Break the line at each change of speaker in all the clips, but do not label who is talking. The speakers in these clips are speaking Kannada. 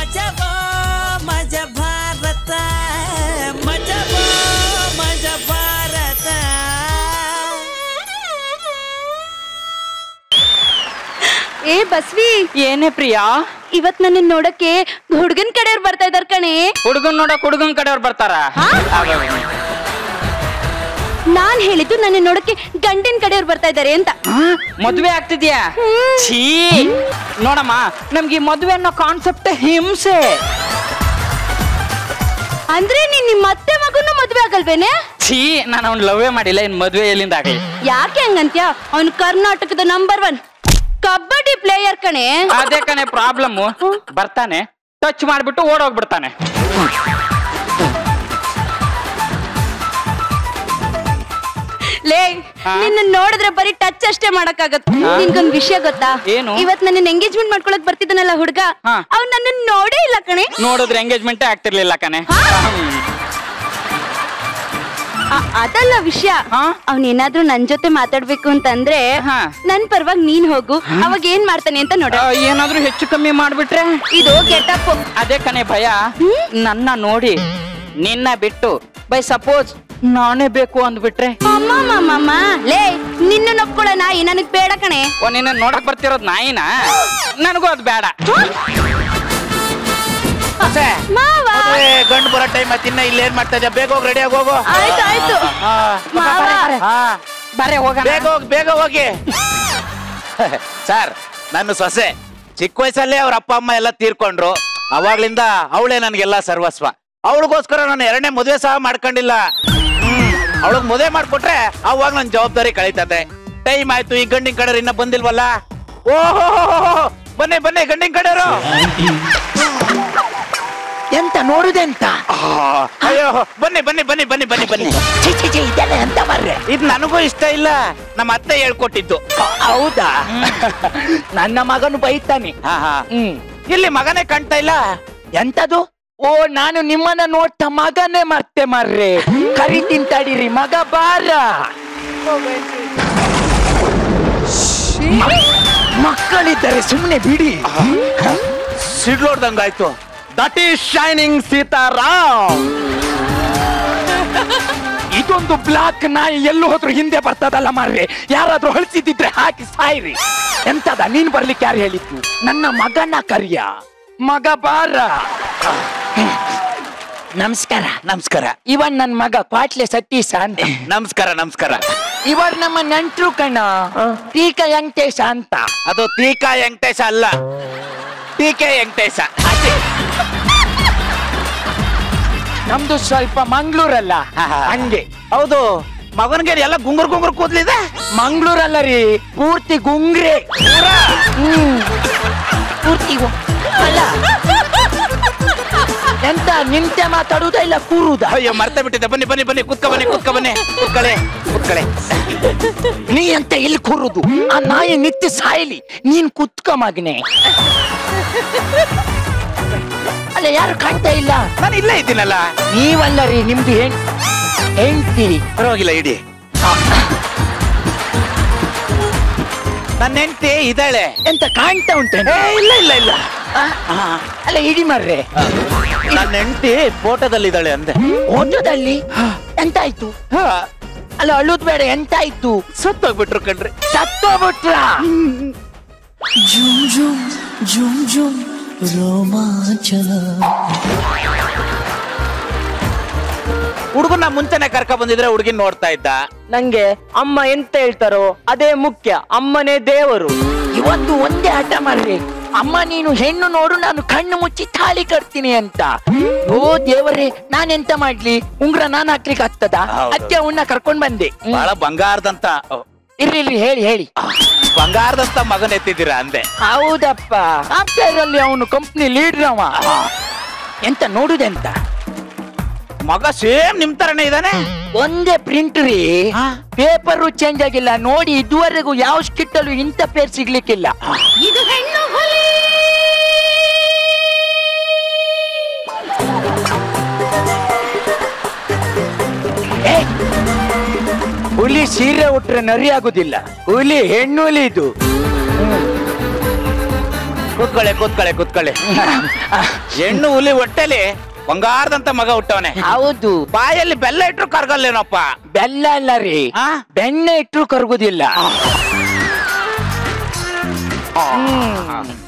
ಮಜಬೋ ಮಜ ಭಾರತ ಮಜಬೋ ಮಜ ಭಾರತ.
ಏ ಬಸ್ವಿ,
ಏನೇ ಪ್ರಿಯಾ?
ಇವತ್ ನನ್ನ ನೋಡಕ್ಕೆ ಹುಡುಗನ್ ಕಡೆಯವ್ರು ಬರ್ತಾ ಇದಾರ ಕಣೆ.
ಹುಡುಗನ್ ನೋಡಕ್ ಹುಡುಗನ್ ಕಡೆಯವ್ರು ಬರ್ತಾರ?
ನಾನ್ ಹೇಳಿದ್ದು ನನ್ನ ನೋಡಕ್ಕೆ ಗಂಡಿನ ಕಡೆಯವ್ರು ಬರ್ತಾ ಇದಾರೆ ಅಂತ.
ಮದ್ವೆ ಆಗ್ತಿದ್ಯಾ? ಛೀ ನೋಡಮ್ಮ, ನಮ್ಗೆ ಈ ಮದ್ವೆ ಅನ್ನೋ ಕಾನ್ಸೆಪ್ಟ್ ಹಿಂಸೆ.
ಅಂದ್ರೆ ನೀನ್ ನಿಮ್ಮ ಅತ್ತೆ ಮಗನು ಮದ್ವೆ ಆಗಲ್ವೇನೆ?
ಛೀ, ನಾನು ಅವ್ನ್ ಲವ್ವೇ ಮಾಡಿಲ್ಲ, ಇನ್ ಮದ್ವೆ ಎಲ್ಲಿಂದ ಆಗಲಿ?
ಯಾಕೆ ಹಂಗಂತ್ಯ? ಅವ್ನು ಕರ್ನಾಟಕದ ನಂಬರ್ 1 ಕಬಡ್ಡಿ ಪ್ಲೇಯರ್ ಕಣೆ.
ಅದೇ ಕಣೆ ಪ್ರಾಬ್ಲಮ್. ಬರ್ತಾನೆ, ಟಚ್ ಮಾಡ್ಬಿಟ್ಟು ಓಡೋಗ್ಬಿಡ್ತಾನೆ.
ಲೇ, ನಿನ್ನ ನೋಡಿದ್ರೆ ಬರೀ ಟಚ್ ಅಷ್ಟೇ ಮಾಡಕ್ಕಾಗತ್ತೆ. ನಿನ್ಗೊಂದ್ ವಿಷಯ ಗೊತ್ತಾ?
ಏನು?
ಇವತ್ ನನ್ನ ಎಂಗೇಜ್ಮೆಂಟ್ ಮಾಡ್ಕೊಳಕ್ ಬರ್ತಿದ್ದಾನಲ್ಲ ಹುಡುಗ, ಅವ್ನು ನನ್ನ ನೋಡೇ ಇಲ್ಲ ಕಣೆ.
ನೋಡಿದ್ರೆ ಎಂಗೇಜ್ಮೆಂಟೇ ಆಗ್ತಿರ್ಲಿಲ್ಲ ಕಣೆ.
ಅದಲ್ಲ ವಿಷಯ. ಅವನೇನಾದ್ರೂ ನನ್ ಜೊತೆ ಮಾತಾಡ್ಬೇಕು ಅಂತಂದ್ರೆ ನನ್ ಪರವಾಗಿ ನೀನ್ ಹೋಗು, ಅವಾಗ ಏನ್ ಮಾಡ್ತಾನೆ ಅಂತ ನೋಡ.
ಏನಾದ್ರೂ ಹೆಚ್ಚು ಕಮ್ಮಿ ಮಾಡ್ಬಿಟ್ರೆ?
ಇದು ಗೆಟಪ್.
ಅದೇ ಕಣೆ ಭಯ. ನನ್ನ ನೋಡಿ ನಿನ್ನ ಬಿಟ್ಟು ಬೈ ಸಪೋಸ್ ನಾನೇ ಬೇಕು ಅಂದ್ಬಿಟ್ರೆ?
ಅಮ್ಮ ಲೇ, ನಿನ್ನ ನೊಪ್ಕೊಳ್ಳೋ ನಾಯಿ ನನಗ್ ಬೇಡ ಕಣೆ.
ನಿನ್ನ ನೋಡಕ್ ಬರ್ತಿರೋದ್ ನಾಯಿನ? ನನಗೂ ಅದು ಬೇಡ.
ಗಂಡು ಬರೋ ಟೈಮ್ ತಿನ್ನ ಇಲ್ಲಿ ಏನ್ ಮಾಡ್ತಾ ಇದ್ಯಾ? ಬೇಗ ಹೋಗಿ ರೆಡಿ ಆಗಿ ಹೋಗು.
ಆಯ್ತು ಆಯ್ತು
ಬರೇ ಹೋಗ,
ಬೇಗ ಹೋಗಿ. ಸರ್, ನನ್ನ ಸೊಸೆ ಚಿಕ್ಕ ವಯಸ್ಸಲ್ಲೇ ಅವ್ರ ಅಪ್ಪ ಅಮ್ಮ ಎಲ್ಲ ತೀರ್ಕೊಂಡ್ರು. ಅವಾಗ್ಲಿಂದ ಅವಳೇ ನನ್ಗೆಲ್ಲ ಸರ್ವಸ್ವ. ಅವಳಿಗೋಸ್ಕರ ನಾನು 2ನೇ ಮದುವೆ ಸಹ ಮಾಡ್ಕೊಂಡಿಲ್ಲ. ಅವಳಗ್ ಮದುವೆ ಮಾಡ್ಕೊಟ್ರೆ ಅವಾಗ ನನ್ ಜವಾಬ್ದಾರಿ ಕಳೀತದೆ. ಟೈಮ್ ಆಯ್ತು, ಈ ಗಂಡಿನ ಕಡೆಯವ್ರು ಇನ್ನ ಬಂದಿಲ್ವಲ್ಲ? ಓಹೋ, ಬನ್ನಿ ಗಂಡಿನ ಕಡೆಯವರು.
ಎಂತ ನೋಡುದೆಂತ?
ಅಯ್ಯೋ, ಬನ್ನಿ
ಇದೆಲ್ಲ ಎಂತ ಬರ್ರೆ?
ಇದು ನನಗೂ ಇಷ್ಟ ಇಲ್ಲ, ನಮ್ಮ ಅತ್ತೆ ಹೇಳ್ಕೊಟ್ಟಿದ್ದು.
ಹೌದಾ? ನನ್ನ ಮಗನು ಬೈತಾನೆ.
ಇಲ್ಲಿ ಮಗನೇ ಕಾಣ್ತಾ ಇಲ್ಲ.
ಎಂತದು? ಓ, ನಾನು ನಿಮ್ಮನ್ನ ನೋಡ್ತಾ ಮಗನೇ ಮತ್ತೆ ಮರ್ರೆ. ಕರಿ ತಿಂತಾಡಿರಿ, ಮಗ ಬಾರ. ಮಕ್ಕಳಿದ್ದಾರೆ, ಸುಮ್ಮನೆ ಬಿಡಿ.
ಸಿಡ್ಲೋಡ್ದಂಗಾಯ್ತು.
That is shining Sitaram. ಇದೊಂದು ಬ್ಲಾಕ್ ನಾಯಿ ಎಲ್ಲೂ ಹೋದ್ರು ಹಿಂದೆ ಬರ್ತದಲ್ಲ ಮಾರ್ರೆ. ಯಾರಾದ್ರೂ ಹೊಳಿಸಿದ್ರೆ ಹಾಕಿ ಸಾಯ್ರಿ. ಎಂತದ ನೀನ್ ಬರ್ಲಿಕ್ಕೆ ಯಾರು ಹೇಳಿದ್ದು? ನನ್ನ ಮಗನ ಕರಿಯ, ಮಗ ಬಾರ. ನಮಸ್ಕಾರ. ಇವನ್ ನನ್ ಮಗ ಕ್ವಾಟ್ಲೆ ಸತೀಶ ಅಂತ.
ನಮಸ್ಕಾರ.
ಇವರ್ ನಮ್ಮ ನೆಂಟ್ರು ಕಣ, ತೀಕ ವೆಂಕಟೇಶ ಅಂತ.
ಅದು ತೀಕ ವೆಂಕಟೇಶ ಅಲ್ಲ, ಟಿಕೆ ವೆಂಕಟೇಶ.
ನಮ್ದು ಸ್ವಲ್ಪ ಮಂಗ್ಳೂರಲ್ಲ, ಹಂಗೆ.
ಹೌದು, ಮಗನ್ಗೆ ಎಲ್ಲ ಗುಂಗುರ್ ಕೂದ್ಲಿದೆ.
ಮಂಗ್ಳೂರಲ್ಲ ರೀ, ಪೂರ್ತಿ ಗುಂಗ್ರೆ. ಪೂರ್ತಿ ಅಲ್ಲ. ಎಂತ ನಿಂತೆ ಮಾತಾಡುದ ಇಲ್ಲ ಕೂರುದ?
ಅಯ್ಯೋ, ಮರ್ತ ಬಿಟ್ಟಿದ್ದೆ. ಬನ್ನಿ ಕೂತ್ಕೊಳ್ಳಿ.
ನೀ ಅಂತ ಇಲ್ಲಿ ಕೂರುದು? ಆ ನಾಯಿ ನಿತ್ಯ ಸಾಯ್ಲಿ, ನೀನ್ ಕುತ್ಕ ಮಗನೆ. ಅಲ್ಲ, ಯಾರು ಕಾಣ್ತಾ ಇಲ್ಲ?
ನಾನು ಇಲ್ಲೇ ಇದ್ದೀನಲ್ಲ.
ನೀವಲ್ಲ ರೀ, ನಿಮ್ದು ಹೆಂಡ್ತಿ.
ಪರವಾಗಿಲ್ಲ, ಇಡಿ. ನನ್ನ ಹೆಂಡ್ತಿ ಇದ್ದಾಳೆ.
ಎಂತ ಕಾಣ್ತಾ ಉಂಟೇನೆ?
ಇಲ್ಲ.
ಅಲ್ಲ, ಇಡಿ ಮರ್ರೆ.
ನನ್ನ ಹೆಂಡ್ತಿ ಫೋಟೋದಲ್ಲಿದ್ದಾಳೆ ಅಂದೆ.
ಫೋಟೋದಲ್ಲಿ ಎಂತಾಯ್ತು? ಅಲ್ಲ, ಅಳುದ್ ಬೇಡ, ಎಂತಾಯ್ತು?
ಸತ್ತೋಗ್ಬಿಟ್ರು ಕಣ್ರಿ.
ಸತ್ತೋಗ್ಬಿಟ್ರ?
ಜುಮ್ ರೋಮಾಂಚನ.
ಹುಡುಗನ ಮುಂಚೆನೆ ಕರ್ಕ ಬಂದಿದ್ರೆ ಹುಡುಗಿನ ನೋಡ್ತಾ ಇದ್ದ.
ನಂಗೆ ಅಮ್ಮ ಎಂತ ಹೇಳ್ತಾರೋ ಅದೇ ಮುಖ್ಯ, ಅಮ್ಮನೇ ದೇವರು.
ಇವತ್ತು ಒಂದೇ ಆಟ ಮಾಡ್ರಿ. ಅಮ್ಮ ನೀನು ಹೆಣ್ಣು ನೋಡು, ನಾನು ಕಣ್ಣು ಮುಚ್ಚಿ ತಾಳಿ ಕಟ್ತೀನಿ ಅಂತ. ಓ ದೇವರೇ, ನಾನೆಂತ ಮಾಡ್ಲಿ? ಉಂಗ್ರ ನಾನ್ ಹಾಕ್ಲಿಕ್ಕೆ ಆಗ್ತದ? ಅದಕ್ಕೆ ಅವನ್ನ ಕರ್ಕೊಂಡ್ ಬಂದೆ.
ಬಹಳ ಬಂಗಾರದಂತ.
ಇರ್ಲಿ ಹೇಳಿ.
ಬಂಗಾರದಂತ ಮಗನ್ ಎತ್ತಿದ್ದೀರಾ ಅಂದೆ.
ಹೌದಪ್ಪ, ಸಾಫ್ಟ್ವೇರಲ್ಲಿ ಅವನು ಕಂಪ್ನಿ ಲೀಡರ್ ಅವ. ಎಂತ ನೋಡುದೆಂತ?
ಮಗ ಸೇಮ್ ನಿಮ್ ತರನೇ ಇದಾನೆ.
ಒಂದೇ ಪ್ರಿಂಟ್ ರೀ, ಪೇಪರ್ ಚೇಂಜ್ ಆಗಿಲ್ಲ. ನೋಡಿ, ಇದುವರೆಗೂ ಯಾವ ಸ್ಕಿಟ್ ಅಲ್ಲೂ ಇಂಥ ಪೇರ್ ಸಿಗ್ಲಿಕ್ಕಿಲ್ಲ.
ಇದು ಹೆಣ್ಣು ಹುಲಿ.
ಹುಲಿ ಸೀರೆ ಉಟ್ರೆ ನರಿ ಆಗುದಿಲ್ಲ. ಹುಲಿ ಹೆಣ್ಣು ಹುಲಿ ಇದು.
ಕೂತ್ಕೊಳ್ಳಿ ಕೂತ್ಕೊಳ್ಳಿ ಕೂತ್ಕೊಳ್ಳಿ. ಹೆಣ್ಣು ಹುಲಿ ಹೊಟ್ಟೆಲಿ ಬಂಗಾರದಂತ ಮಗ ಹುಟ್ಟವನೆ.
ಹೌದು.
ಬಾಯಲ್ಲಿ ಬೆಲ್ಲ ಇಟ್ರು ಕರ್ಗಲ್ಲೇನಪ್ಪ.
ಬೆಲ್ಲ ಅಲ್ಲ ರೀ,
ಆ?
ಬೆಣ್ಣೆ ಇಟ್ರು ಕರ್ಗುದಿಲ್ಲ.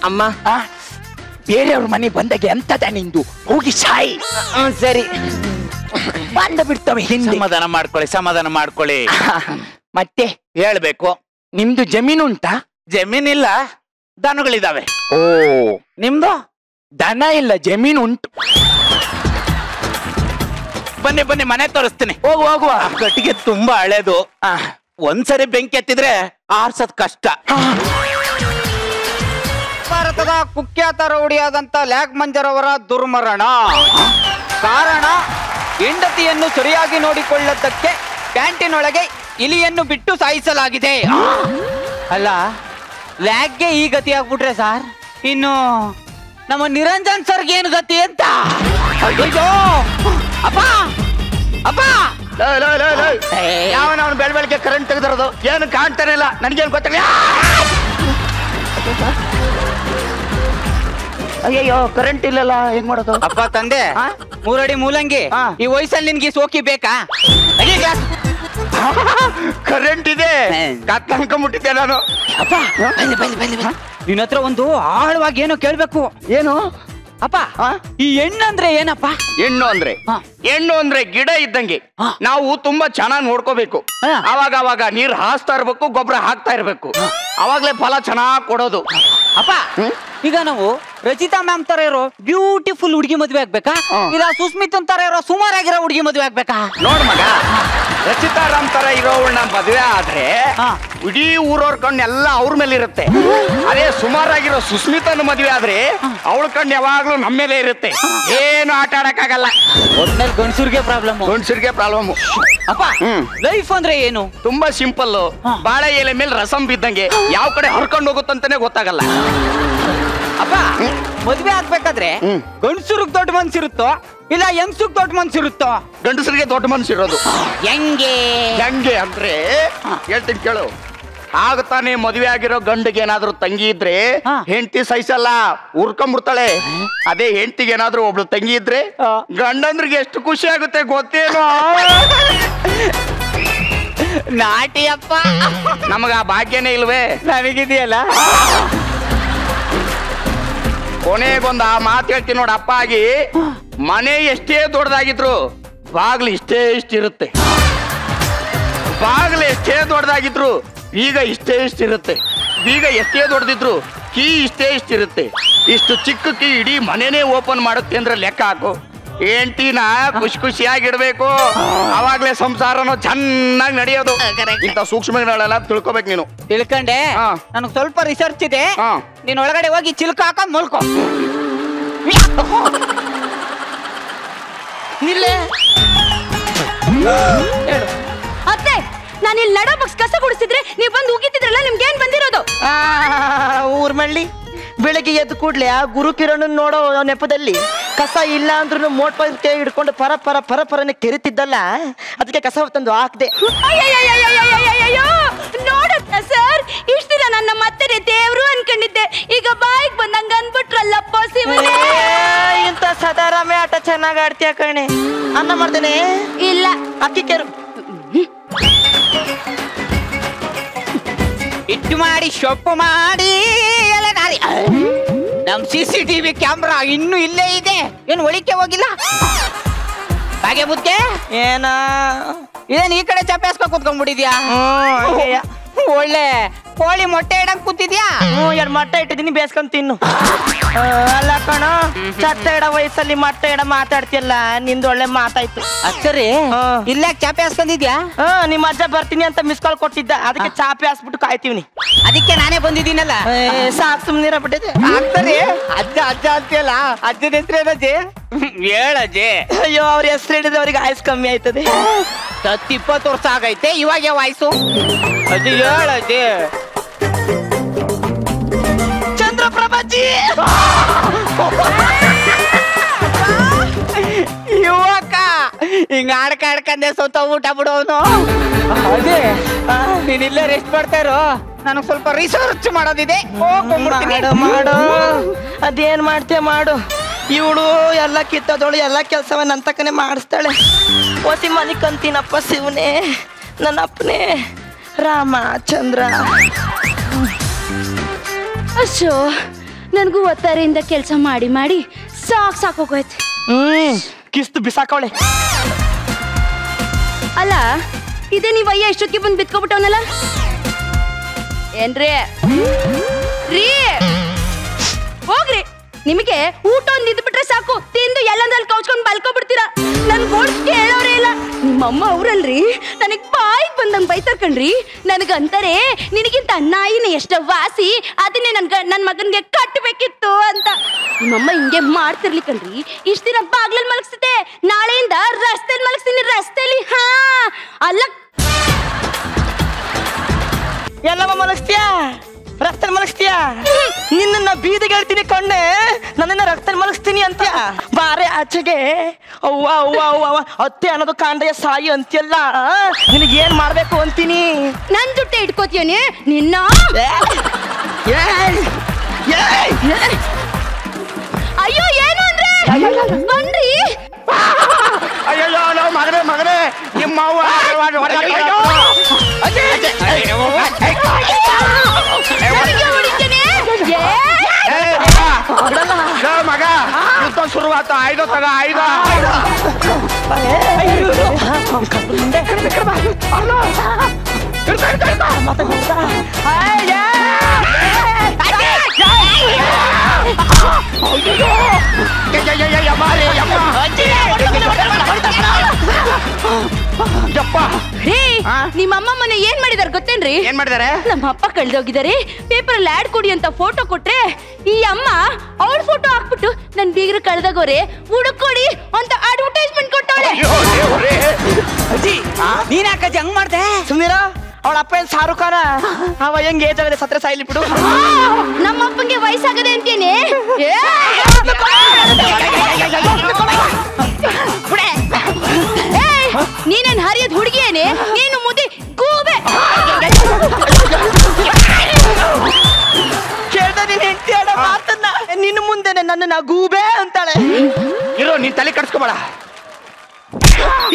ಅಮ್ಮ
ಬೇರೆಯವ್ರ ಮನೆ ಬಂದಾಗ ಎಂತದ ನಿಂದು, ಹೋಗಿ ಸಾಯಿ.
ಸರಿ.
ಬಂದ ಬಿಡ್ತವೆ ಹಿಂದೆ.
ಸಮಾಧಾನ ಮಾಡ್ಕೊಳ್ಳಿ, ಸಮಾಧಾನ ಮಾಡ್ಕೊಳ್ಳಿ.
ಮತ್ತೆ
ಹೇಳ್ಬೇಕು.
ನಿಮ್ದು ಜಮೀನು ಉಂಟಾ?
ಜಮೀನಿಲ್ಲ, ದನಗಳಿದಾವೆ.
ಓ,
ನಿಮ್ದು?
ದನ ಇಲ್ಲ, ಜಮೀನು ಉಂಟು.
ಬನ್ನಿ ಬನ್ನಿ, ಮನೆ ತೋರಿಸ್ತೀನಿ.
ಹೋಗು ಹೋಗುವ.
ಆ ಕಟ್ಟಿಗೆ ತುಂಬಾ ಹಳೇದು. ಒಂದ್ಸರಿ ಬೆಂಕಿ ಎತ್ತಿದ್ರೆ ಆರ್ಸದ್ ಕಷ್ಟ.
ಭಾರತದ ಕುಖ್ಯಾತ ರೌಡಿಯಾದಂತ ಲ್ಯಾಕ್ ಮಂಜರ್ ಅವರ ದುರ್ಮರಣ. ಕಾರಣ, ಹೆಂಡತಿಯನ್ನು ಸರಿಯಾಗಿ ನೋಡಿಕೊಳ್ಳದ್ದಕ್ಕೆ ಕ್ಯಾಂಟೀನ್ ಒಳಗೆ ಇಲಿಯನ್ನು ಬಿಟ್ಟು ಸಾಯಿಸಲಾಗಿದೆ. ಅಲ್ಲ, ಲ್ಯಾಕ್ಗೆ ಈ ಗತಿ ಆಗ್ಬಿಟ್ರೆ ಸರ್, ಇನ್ನು ನಮ್ಮ ನಿರಂಜನ್ ಸರ್ಗೆ ಏನು ಗತಿ ಅಂತ. ಅಯ್ಯೋ ಅಪ್ಪ ಅಪ್ಪ,
ಯಾವನವನು ಬೆಳಗ್ಗೆ ಕರೆಂಟ್ ತೆಗೆದಿರೋದು ಏನು ಕಾಣ್ತಾನೆ ಇಲ್ಲ, ನನಗೇನು ಗೊತ್ತಿಲ್ಲ. ಅಯ್ಯಯ್ಯೋ, ಕರೆಂಟ್ ಇಲ್ಲಲ್ಲ, ಹೆಂಗ್ ಮಾಡೋದು?
ಅಪ್ಪ ತಂದೆ, 3 ಅಡಿ ಮೂಲಂಗಿ, ಈ ವಯಸ್ಸಲ್ಲಿ ನಿನ್ಗೆ ಸೋಕಿ ಬೇಕಾ?
ಕರೆಂಟ್ ಇದೆ, ಕತ್ಕೊಂಡ್ಬಿಟ್ಟಿದ್ದೆ ನಾನು.
ಅಪ್ಪ ನಿನ್ನ ಹತ್ರ ಒಂದು ಆಳವಾಗಿ ಏನೋ ಕೇಳ್ಬೇಕು.
ಏನು
ಅಪ್ಪ, ಈ ಹೆಣ್ಣಂದ್ರೆ ಏನಪ್ಪ?
ಹೆಣ್ಣು ಅಂದ್ರೆ ಗಿಡ ಇದ್ದಂಗೆ. ನಾವು ತುಂಬಾ ಚೆನ್ನಾಗಿ ನೋಡ್ಕೋಬೇಕು. ಅವಾಗ ನೀರ್ ಹಾಸ್ತಾ ಇರ್ಬೇಕು, ಗೊಬ್ಬರ ಹಾಕ್ತಾ ಇರ್ಬೇಕು. ಅವಾಗ್ಲೇ ಫಲ ಚೆನ್ನಾಗ್ ಕೊಡೋದು.
ಅಪ್ಪ, ಈಗ ನಾವು ರಚಿತಾ ಮ್ಯಾಮ್ ತರ ಇರೋ ಬ್ಯೂಟಿಫುಲ್ ಹುಡುಗಿ ಮದ್ವೆ ಆಗ್ಬೇಕಾ, ಇಲ್ಲ ಸುಸ್ಮಿತನ್ ತರ ಇರೋ ಸುಮಾರಾಗಿರೋ ಹುಡುಗಿ ಮದ್ವೆ ಆಗ್ಬೇಕಾ?
ನೋಡ್ ಮಗ, ರಚಿತಾರಾಮ್ ತರ ಇರೋವನ್ನ ಮದ್ವೆ ಆದ್ರೆ ಇಡೀ ಊರವ್ರ ಕಣ್ಣು ಎಲ್ಲ ಅವ್ರ ಮೇಲೆ ಇರುತ್ತೆ. ಅದೇ ಸುಮಾರಾಗಿರೋ ಸುಸ್ಮಿತನ ಮದ್ವೆ ಆದ್ರೆ ಅವಳ ಕಣ್ಣು ಯಾವಾಗ್ಲೂ ನಮ್ಮ ಮೇಲೆ ಇರುತ್ತೆ. ಏನು ಆಟ ಆಡಕ್ಕಾಗಲ್ಲ.
ಒಟ್ನಲ್ಲಿ ಗಂಡಸರಿಗೆ ಪ್ರಾಬ್ಲಮ್. ಅಪ್ಪ, ಲೈಫ್ ಅಂದ್ರೆ ಏನು?
ತುಂಬಾ ಸಿಂಪಲ್. ಬಾಳೆ ಎಲೆ ಮೇಲೆ ರಸಂ ಬಿದ್ದಂಗೆ, ಯಾವ ಕಡೆ ಹರ್ಕೊಂಡು ಹೋಗುತ್ತಂತಾನೆ ಗೊತ್ತಾಗಲ್ಲ.
ಅಪ್ಪ, ಮದ್ವೆ ಆಗ್ಬೇಕಾದ್ರೆ ಗಂಡಸರಿಗೆ ದೊಡ್ಡ ಮನ್ಸಿರುತ್ತೋ ಇಲ್ಲ ಹೆಂಗ್ಸುಗ್ ದೊಡ್ಡ ಮನ್ಸಿರುತ್ತೋ?
ಗಂಡಸರಿಗೆ ದೊಡ್ಡ ಮನ್ಸಿರೋದು.
ಹೆಂಗೆ
ಅಂದ್ರೆ ಹೇಳ್ತೀನಿ ಕೇಳು. ಆಗತಾನೆ ಮದುವೆ ಆಗಿರೋ ಗಂಡಿಗೆ ಏನಾದ್ರು ತಂಗಿ ಇದ್ರೆ ಹೆಂಡತಿ ಸಹಿಸಲ್ಲ, ಉರ್ಕೊಂಡ್ಬಿಡ್ತಾಳೆ. ಅದೇ ಹೆಂಡತಿಗೆ ಏನಾದ್ರು ಒಬ್ಳು ತಂಗಿ ಇದ್ರೆ ಗಂಡಂದ್ರಿಗೆ ಎಷ್ಟು ಖುಷಿ ಆಗುತ್ತೆ ಗೊತ್ತೇನೋ.
ನಾಟಿ ಅಪ್ಪ,
ನಮಗ ಆ ಭಾಗ್ಯನೇ ಇಲ್ವೇ?
ನನಗಿದೆಯಲ್ಲ.
ಕೊನೆಗೊಂದು ಆ ಮಾತು ಹೇಳ್ತೀನಿ ನೋಡ, ಅಪ್ಪ ಆಗಿ ಮನೆ ಎಷ್ಟೇ ದೊಡ್ಡದಾಗಿದ್ರು ಬಾಗ್ಲು ಇಷ್ಟಿರುತ್ತೆ. ಬಾಗ್ಲು ಎಷ್ಟೇ ದೊಡ್ಡದಾಗಿದ್ರು ಬೀಗ ಇಷ್ಟಿರುತ್ತೆ. ಬೀಗ ಎಷ್ಟೇ ದೊಡ್ಡದಿದ್ರು ಕೀ ಇಷ್ಟಿರುತ್ತೆ. ಇಷ್ಟು ಚಿಕ್ಕ ಕೀ ಇಡೀ ಮನೆನೇ ಓಪನ್ ಮಾಡುತ್ತೆ ಅಂದ್ರೆ ಲೆಕ್ಕ ಹಾಕು. ಹೆಂಡತಿನ ಖುಷಿಯಾಗಿಡ್ಬೇಕು, ಅವಾಗ್ಲೇ ಸಂಸಾರನೂ ಚೆನ್ನಾಗಿ ನಡೆಯೋದು. ಇಂಥ ಸೂಕ್ಷ್ಮಗಳೆಲ್ಲ ತಿಳ್ಕೊಬೇಕು ನೀನು.
ತಿಳ್ಕೊಂಡೆ, ನನಗೆ ಸ್ವಲ್ಪ ರಿಸರ್ಚ್ ಇದೆ. ನೀನ್ ಒಳಗಡೆ ಹೋಗಿ ಚಿಲ್ಕ ಹಾಕೊಂಡ್ ಮಲ್ಕೋ.
ಅತ್ತೆ, ನಾನು ಇಲ್ಲಿ ನಡೋ ಬಗ್ಸ್ ಕಸ ಗುಡಿಸಿದ್ರೆ ನೀವು ಬಂದು ಉಗಿತಿದ್ರಲ್ಲ, ನಿಮ್ಗೆ ಏನ್ ಬಂದಿರೋದು?
ಊರ್ ಮಳ್ಳಿ ಬೆಳಗ್ಗೆ ಎದ್ದು ಕೂಡ್ಲೆ ಆ ಗುರು ಕಿರಣ್ ನೋಡೋ ನೆಪದಲ್ಲಿ ಕಸ ಇಲ್ಲ ಅಂದ್ರೂ ಮೋಟ್ ಕೈ ಹಿಡ್ಕೊಂಡು ಪರನೆ ಕೆರಿತಿದ್ದಲ್ಲ, ಅದಕ್ಕೆ ಕಸ ತಂದು ಹಾಕ್ದೆ.
ನೋಡತ್ತ ಸರ್, ಇಷ್ಟ ದಿನ ನನ್ನ ಮತ್ತೆ ದೇವ್ರು ಅನ್ಕೊಂಡಿದ್ದೆ, ಈಗ ಬಾಯಿಗೆ ಬಂದಂಗ ಅನ್ಬಿಟ್ರಲ್ಲಪ್ಪ ಶಿವನೇ.
ಇಂತ ಸದಾರಾಮೆ ಆಟ ಚೆನ್ನಾಗ್ ಆಡ್ತೀಯ ಕಣೆ. ಅನ್ನ ಮಾಡ್ತೇನೆ.
ಇಲ್ಲ,
ಅಕ್ಕಿ ಕೆರು
ಇಟ್ಟು ಮಾಡಿ ಸೊಪ್ಪು ಮಾಡಿ ನಮ್ CCTV ಕ್ಯಾಮ್ರಾ ಇನ್ನು ಇಲ್ಲೇ ಇದೆ, ಏನು ಒಳಿಕೆ ಹೋಗಿಲ್ಲ. ಹಾಗೆ ಬುದ್ಧೆ
ಏನ
ಇದೇನ್ ಈ ಕಡೆ ಚಪ್ಪಾಸ್ಕೊ ಕೂತ್ಕೊಂಡ್ಬಿಟ್ಟಿದ್ಯಾ? ಒಳ್ಳೆ ಕೋಳಿ ಮೊಟ್ಟೆ ಇಡಂಗ್ ಕೂತಿದ್ಯಾ?
2 ಮೊಟ್ಟೆ ಇಟ್ಟಿದ್ದೀನಿ, ಬೇಸ್ಕೊಂಡ್ ತಿನ್ನು. ಅಲ್ಲ ಕಣ, ಚತ್ತ ಇಡ ವಯಸ್ಸಲ್ಲಿ ಮೊಟ್ಟೆ ಇಡ ಮಾತಾಡ್ತಿಯಲ್ಲ, ನಿಂದು ಒಳ್ಳೆ ಮಾತಾಯ್ತು.
ಸರಿ, ಇಲ್ಲೇ ಚಾಪೆ ಹಾಸ್ಕೊಂಡಿದ್ಯಾ?
ನಿಮ್ಮ ಅಜ್ಜ ಬರ್ತೀನಿ ಅಂತ ಮಿಸ್ ಕಾಲ್ ಕೊಟ್ಟಿದ್ದ, ಅದಕ್ಕೆ ಚಾಪೆ ಹಾಸ್ಬಿಟ್ಟು ಕಾಯ್ತೀವಿ.
ಅದಕ್ಕೆ ನಾನೇ ಬಂದಿದ್ದೀನಲ್ಲ.
ಸಾಕ್ ಸುಮ್ನಿರ ಬಿಟ್ಟಿದೆ.
ಆಗ್ತಾರೆ ಅಜ್ಜ ಅಂತೀಯಲ್ಲ, ಅಜ್ಜನ ಹೆಸರೇನಜ್ಜಿ? ಹೇಳಜ್ಜಿ.
ಅಯ್ಯೋ, ಅವ್ರ ಹೆಸರು ಹಿಡಿದ್ರೆ ಅವ್ರಿಗೆ ಆಯಸ್ ಕಮ್ಮಿ ಆಯ್ತದೆ.
20 ವರ್ಷ ಆಗೈತೆ, ಇವಾಗ ವಾಯ್ಸು. ಅಜ್ಜಿ ಹೇಳಜ್ಜಿ.
ಚಂದ್ರಪ್ರಭಾಜಿ,
ಯುವಕ, ಹಿಂಗ ಆಡ್ಕಂಡೆ ಸೋತ ಊಟ ಬಿಡೋನು. ಅದೇ ನೀನ್ ಇಲ್ಲೇ ರೆಸ್ಟ್ ಮಾಡ್ತಾ ಇರೋ, ನನಗ್ ಸ್ವಲ್ಪ ರಿಸರ್ಚ್ ಮಾಡೋದಿದೆ.
ಮಾಡು ಅದೇನ್ ಮಾಡ್ತೇ ಮಾಡು. ಇವಳು ಎಲ್ಲ ಕಿತ್ತದೋಳು ಎಲ್ಲ ಕೆಲಸವ ನನ್ನ ತಕ್ಕನೆ ಮಾಡಿಸ್ತಾಳೆ. ಓಸಿ ಮನೆ ಕಂತೀನಪ್ಪ ಶಿವನೇ, ನನ್ನ ಅಪ್ಪನೇ ರಾಮಚಂದ್ರ.
ಅಶೋ, ನನಗೂ ಒತ್ತಾರೆಯಿಂದ ಕೆಲಸ ಮಾಡಿ ಮಾಡಿ ಸಾಕೋಗೋಯ್ತು.
ಕಿಸ್ತು ಬಿಸಾಕವಳೆ.
ಅಲ್ಲ, ಇದೇ ನೀವ್ ಅಯ್ಯ ಇಷ್ಟೊತ್ತಿಗೆ ಬಂದು ಬಿತ್ಕೊಬಿಟ್ಟವನಲ್ಲ ಏನ್ರಿ? ರೀ ಹೋಗ್ರಿ, ನಿಮಗೆ ಊಟ ಒಂದ್ ಇದ್ಬಿಟ್ರೆ ಸಾಕು, ತಿಂದು ಎಲ್ಲಂದಲ್ಲಿ ಕೌಚ್ಕೊಂಡ್ ಬಲ್ಕೊಬಿಡ್ತೀರಾ. ನನ್ ಗೋಡ್ ಕೇಳೋರೇ ಇಲ್ಲ. ನಿಮ್ಮಮ್ಮ ಅವ್ರಲ್ರಿ ನನಗ್ ಬಾಯಿಗೆ ಬಂದಂಗ್ ಬೈತಾರ ಕಣ್ರಿ. ನನಗಂತಾರೆ ನಿನಗಿಂತ ನಾಯಿನ ಎಷ್ಟ ವಾಸಿ, ಅದನ್ನೇ ನನ್ ಮಗನ್ಗೆ ಕಟ್ಟಬೇಕಿತ್ತು ಅಂತ. ನಿಮ್ಮಮ್ಮ ಹಿಂಗೆ ಮಾಡ್ತಿರ್ಲಿ ಕಣ್ರಿ. ಇಷ್ಟ ದಿನ ಬಾಗ್ಲಲ್ಲಿ ಮಲಗಿಸ್ತಿದ್ದೆ, ನಾಳೆಯಿಂದ ರಸ್ತೆಯಲ್ಲಿ ಮಲಗಿಸ್ತೀನಿ. ರಸ್ತೆಯಲ್ಲಿ ಹಾ ಅಲ್ಲ,
ಎಲ್ಲವ ಮಲಗಿಸ್ತೀಯಾ? ರಕ್ತದಲ್ಲಿ ಮಲಗಿಸ್ತೀಯಾ? ನಿನ್ನ ಬೀದಿಗೆ ಹೇಳ್ತೀನಿ ಕಣ್ಣೆ, ನನ್ನನ್ನ ರಕ್ತದಲ್ಲಿ ಮಲಗಿಸ್ತೀನಿ ಅಂತ್ಯ. ಬಾರೆ ಆಚೆಗೆ. ಅವ್ವ ಅವ್ವ ಅವ್ವ ಅವ್ವ, ಅತ್ತೆ ಅನ್ನೋದು ಕಾಂಡೆಯ ಸಾಯಿ ಅಂತ್ಯಲ್ಲ. ನಿನಗೆ ಏನ್ ಮಾಡ್ಬೇಕು ಅಂತೀನಿ?
ನನ್ ಜುಟ್ಟೆ ಇಟ್ಕೋತೀಯನೆ ನಿನ್ನ. ಅಯ್ಯೋ, ಏನು ಅಂದ್ರೆ ಬನ್ರಿ.
ಅಯ್ಯೋ ಮಗನೇ ನಿಮ್ಮ ಮಗ ಯುದ್ಧ ಶುರುವಾತ. ಐದು ತಗ ಐದು.
ನಿಮ್ಮಮ್ಮ ಮೊನ್ನೆ ಏನ್ ಮಾಡಿದಾರೆ ಗೊತ್ತೇನ್ರಿ?
ಏನ್ ಮಾಡಿದಾರೆ?
ನಮ್ಮ ಅಪ್ಪ ಕಳ್ದೋಗಿದ್ದಾರೆ, ಪೇಪರ್ ಅಲ್ಲಿ ಆಡ್ ಕೊಡಿ ಅಂತ ಫೋಟೋ ಕೊಟ್ರೆ ಈ ಅಮ್ಮ ಅವ್ರ ಫೋಟೋ ಹಾಕ್ಬಿಟ್ಟು ನನ್ ಬೀಗ್ರ ಕಳ್ದಾಗೋರೆ ಹುಡುಕೊಡಿ ಅಂತ ಅಡ್ವರ್ಟೈಸ್ಮೆಂಟ್ ಕೊಟ್ಟವಳೆ.
ಅಜ್ಜಿ, ನೀನ್ ಯಾಕಜ್ಜಿ ಹಂಗ್ ಮಾಡ್ದೆ?
ಸುಮ್ನಿರ. ಅವಳ ಅಪ್ಪ ಏನ್ ಶಾರುಖ್ ಖಾನ? ಅವ ಹೆಂಗ್ ಏಜ್ ಆಗದೆ ಸತ್ರ ಸಾಯ್ಲಿ ಬಿಡು.
ನಮ್ಮ ಅಪ್ಪಂಗೆ ವಯಸ್ಸಾಗದೆ ಅಂತೇನೆ. ನೀನೇನ್ ಹರಿಯದ್ ಹುಡುಗಿಯೇನೆ, ನೀನು ಮುದಿ ಗೂಬೆ.
ಕೇಳ್ದ ನೀನ್ ಹೆಂಡತಿ ಆಡೋ ಮಾತನ್ನ. ನಿನ್ನ ಮುಂದೆನೆ ನನ್ನ ಗೂಬೆ ಅಂತಾಳೆ.
ಇರೋ, ನೀನ್ ತಲೆ ಕಟ್ಸ್ಕೊಬೇಡ.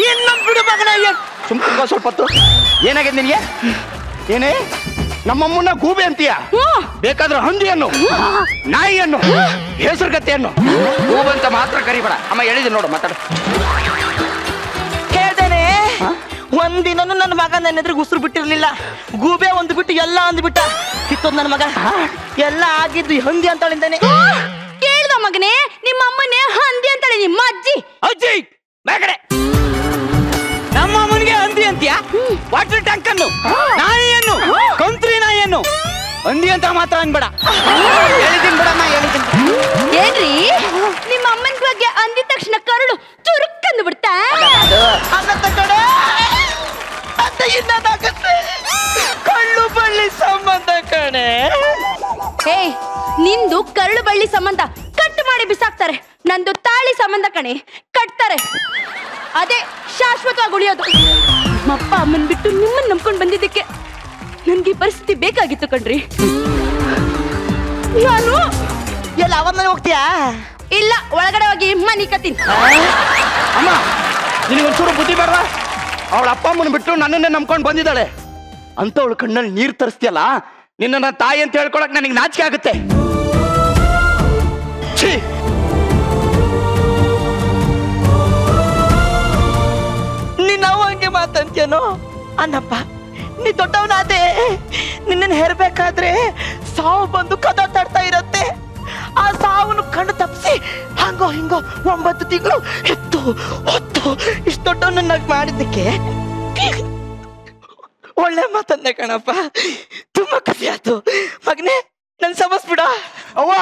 ಇನ್ನೊಂದ್ ಬಿಡು ಮಗನ.
ಸುಮ್ಕ ಸ್ವಲ್ಪ ಹೊತ್ತು. ಏನಾಗಿದೆ ನಿನಗೆ? ಏನೇ ನಮ್ಮಮ್ಮನ ಗೂಬೆ ಅಂತೀಯ? ಬೇಕಾದ್ರೆ ಹಂದಿಯನ್ನು, ನಾಯಿಯನ್ನು, ಹೆಸರುಗತ್ತೆಯನ್ನು ಗೂಬಂತ ಮಾತ್ರ ಕರಿಬೇಡ. ಅಮ್ಮ ಹೇಳಿದೆ ನೋಡು, ಮಾತಾಡ.
ಕೇಳ್ದೇನೆ, ಒಂದಿನೂ ನನ್ನ ಮಗ ನನ್ನ ಎದುರಿಗೆ ಉಸಿರು ಬಿಟ್ಟಿರ್ಲಿಲ್ಲ. ಗೂಬೆ ಒಂದು ಬಿಟ್ಟು ಎಲ್ಲ ಅಂದ್ಬಿಟ್ಟ. ಕಿತ್ತೋದ್ ನನ್ನ ಮಗ. ಎಲ್ಲ ಆಗಿದ್ದು ಹಂದಿ ಅಂತಾಳಿಂದಾನೆ.
ಕೇಳ್ದ ಮಗನೇ, ನಿಮ್ಮ ಅಮ್ಮನೇ ಹಂದಿ ಅಂತಾಳೆ ನಿಮ್ಮ ಅಜ್ಜಿ.
ಅಜ್ಜಿ ಬೇಕಡೆ, ನಮ್ಮ ಅಮ್ಮನಿಗೆ ಹಂದಿ ಅಂತೀಯ? ವಾಟರ್ ಟ್ಯಾಂಕ್ ಅನ್ನು, ನಾಯಿಯನ್ನು, ಕಂತ್ರಿ ನಾಯಿಯನ್ನು ಹಂದಿ ಅಂತ ಮಾತ್ರ ಅನ್ಬೇಡ. ಹೇಳಿದ್ದೀನಿ ಬಿಡಮ್ಮ, ಹೇಳಿದ್ದೀನಿ.
ಏನ್ರಿ, ನಿಮ್ಮ ಅಮ್ಮನ ಬಗ್ಗೆ ಅಂದಿದ ತಕ್ಷಣ ಕರುಳು ಚುರುಕ್ಕಂದು ಬಿಡ್ತಾ?
ಕಳ್ಳು ಬಳ್ಳಿ ಸಂಬಂಧ ಕಣೆ.
ಹೇ, ನಿಂದು ಕರುಳು ಬಳ್ಳಿ ಸಂಬಂಧ ಕಟ್ ಮಾಡಿ ಬಿಸಾಕ್ತಾರೆ. ನಂದು ತಾಳಿ ಸಂಬಂಧ ಕಣೆ, ಕಟ್ತಾರೆ. ಅದೇ ಶಾಶ್ವತವಾಗಿ ಉಳಿಯೋದು. ನಮ್ಮಪ್ಪ ಅಮ್ಮನ್ ಬಿಟ್ಟು ನಿಮ್ಮನ್ನ ನಂಬ್ಕೊಂಡು ಬಂದಿದ್ದಕ್ಕೆ ನನ್ಗೆ ಈ ಪರಿಸ್ಥಿತಿ ಬೇಕಾಗಿತ್ತು ಕಣ್ರಿ. ನಾನು
ಎಲ್ಲ ಅವನ್ನ ಹೋಗ್ತೀಯಾ?
ಇಲ್ಲ, ಒಳಗಡೆ ಹೋಗಿ ಮನಿ ಕತ್ತೀನಿ.
ಅಮ್ಮ, ನಿನಗೊಂಚೂರು ಬುದ್ಧಿ ಬೇಡವಾ? ಅವಳ ಅಪ್ಪ ಅಮ್ಮನ ಬಿಟ್ಟು ನನ್ನನ್ನೇ ನಂಬ್ಕೊಂಡು ಬಂದಿದ್ದಾಳೆ ಅಂತ ಅವಳು ಕಣ್ಣಲ್ಲಿ ನೀರು ತರಿಸ್ತಿಯಲ್ಲ. ನಿನ್ನ ತಾಯಿ ಅಂತ ಹೇಳ್ಕೊಳಕ್ ನನಗೆ ನಾಚಿಕೆ ಆಗುತ್ತೆ. ಛೀ,
ನಾವು ಹಂಗೆ ಮಾತಂತೇನೋ ಅನ್ನಪ್ಪ. ನೀ ದೊಡ್ಡವನಾದೆ, ನಿನ್ನನ್ನು ಹೇರ್ಬೇಕಾದ್ರೆ ಸಾವು ಬಂದು ಕದ ತಡ್ತಾ ಇರತ್ತೆ. ಆ ಸಾವನ್ನು ಕಣ್ಣು ತಪ್ಪಿಸಿ ಹಂಗೋ ಹಿಂಗೋ 9 ತಿಂಗಳು ಹೆತ್ತು ಹೊತ್ತು ಇಷ್ಟು ದೊಡ್ಡವನನ್ನಾಗಿ ಮಾಡಿದ್ದಕ್ಕೆ ಒಳ್ಳೆ ಮಾತಂದೆ ಕಣಪ್ಪ. ತುಂಬಾ ಖುಷಿ ಆಯ್ತು ಮಗನೇ. ನನ್ ಸಮಸ್ಬಿಡ.
ಅವ್ವ